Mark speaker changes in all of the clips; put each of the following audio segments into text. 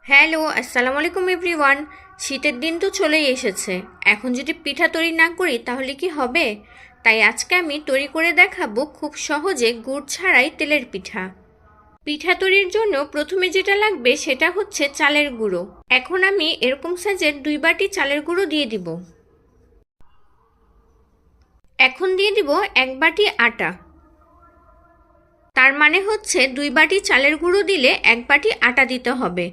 Speaker 1: Hello, আসসালামু আলাইকুম everyone. শীতের দিন তো চলেই এসেছে। এখন যদি পিঠা তৈরি না করি তাহলে কি হবে? তাই আজকে আমি তৈরি করে দেখাবো খুব সহজে গুড় ছাড়াই তেলের পিঠা। পিঠা তৈরির জন্য প্রথমে যেটা লাগবে সেটা হচ্ছে চালের গুঁড়ো। এখন আমি এরকম সাইজের 2 বাটি চালের গুঁড়ো দিয়ে দিব। এখন দিয়ে দিব 1 বাটি আটা। তার মানে হচ্ছে 2 বাটি চালের গুঁড়ো দিলে 1 বাটি আটা দিতে হবে।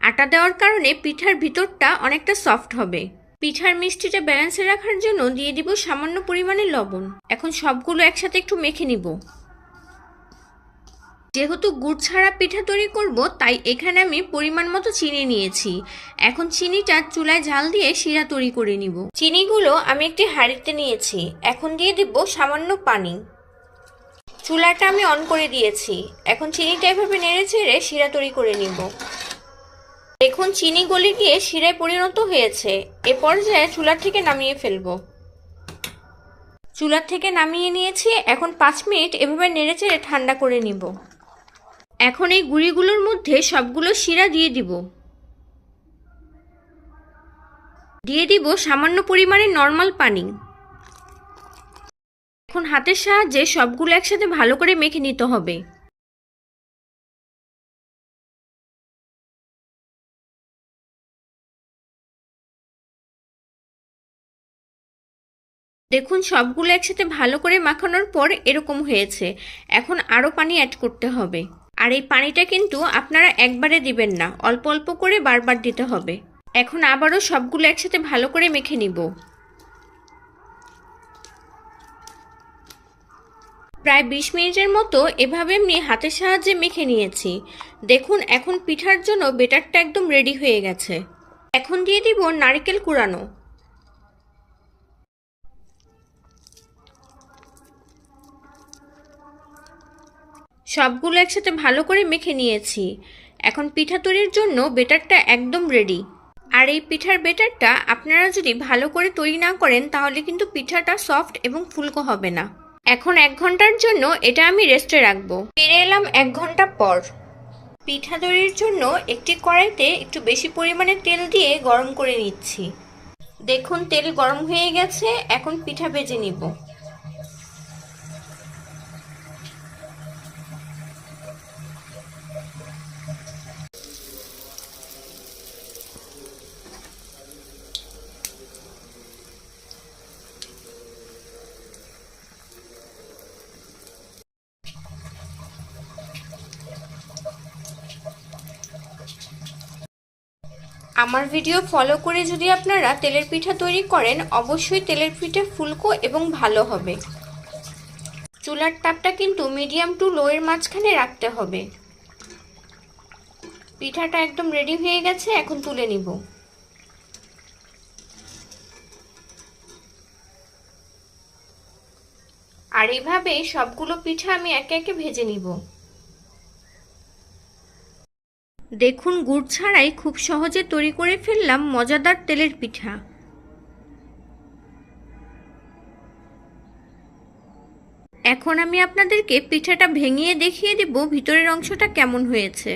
Speaker 1: আটা দেওয়ার কারণে পিঠার ভিতরটা অনেকটা সফট হবে। পিঠার মিষ্টিটা ব্যালেন্সে রাখার জন্য দিয়ে দিব সামান্য পরিমাণে লবণ। এখন সবগুলো একসাথে একটু মেখে নিব। যেহেতু গুড় ছাড়া পিঠা তৈরি করব, তাই এখানে আমি পরিমাণ মতো চিনি নিয়েছি। এখন চিনিটা চুলায় ঝাল দিয়ে শিরা তৈরি করে নিব। চিনিগুলো আমি একটি হাঁড়িতে নিয়েছি। এখন দিয়ে দিব সামান্য পানি। চুলাটা আমি অন করে দিয়েছি। এখন চিনিটা এভাবে নেড়ে চেড়ে শিরা তৈরি করে নিব। দেখুন চিনি গলে গিয়ে শিরায় পরিণত হয়েছে। এ পর্যায়ে চুলার থেকে নামিয়ে ফেলবো। চুলার থেকে নামিয়ে নিয়েছি। এখন 5 মিনিট এভাবে নেড়ে চেড়ে ঠান্ডা করে নিব। এখন এই গুঁড়িগুলোর মধ্যে সবগুলো শিরা দিয়ে দিব। দিয়ে দিব সামান্য পরিমাণে নর্মাল পানি। এখন হাতের সাহায্যে সবগুলো একসাথে ভালো করে মেখে নিতে হবে। দেখুন সবগুলো একসাথে ভালো করে মাখানোর পর এরকম হয়েছে। এখন আরও পানি অ্যাড করতে হবে। আর এই পানিটা কিন্তু আপনারা একবারে দিবেন না, অল্প অল্প করে বারবার দিতে হবে। এখন আবারও সবগুলো একসাথে ভালো করে মেখে নিব। প্রায় 20 মিনিটের মতো এভাবে আমি হাতের সাহায্যে মেখে নিয়েছি। দেখুন এখন পিঠার জন্য বেটারটা একদম রেডি হয়ে গেছে। এখন দিয়ে দিব নারকেল কুড়ানো। সবগুলো একসাথে ভালো করে মেখে নিয়েছি। এখন পিঠা তৈরির জন্য বেটারটা একদম রেডি। আর এই পিঠার বেটারটা আপনারা যদি ভালো করে তৈরি না করেন তাহলে কিন্তু পিঠাটা সফট এবং ফুলকো হবে না। এখন 1 ঘন্টার জন্য এটা আমি রেস্টে রাখবো। ফিরে এলাম 1 ঘন্টা পর। পিঠা তৈরির জন্য একটি কড়াইতে একটু বেশি পরিমাণে তেল দিয়ে গরম করে নিচ্ছি। দেখুন তেল গরম হয়ে গেছে। এখন পিঠা ভেজে নিব। আমার ভিডিও ফলো করে যদি আপনারা তেলের পিঠা তৈরি করেন, অবশ্যই তেলের পিঠা ফুলকো এবং ভালো হবে। চুলার তাপটা কিন্তু মিডিয়াম টু লো এর মাঝখানে রাখতে হবে। পিঠাটা একদম রেডি হয়ে গেছে। এখন তুলে নিব। আর এভাবে সবগুলো পিঠা আমি একে একে ভেজে নিব। দেখুন গুড় ছাড়াই খুব সহজে তৈরি করে ফেললাম মজাদার তেলের পিঠা। এখন আমি আপনাদেরকে পিঠাটা ভেঙে দেখিয়ে দিব ভিতরের অংশটা কেমন হয়েছে।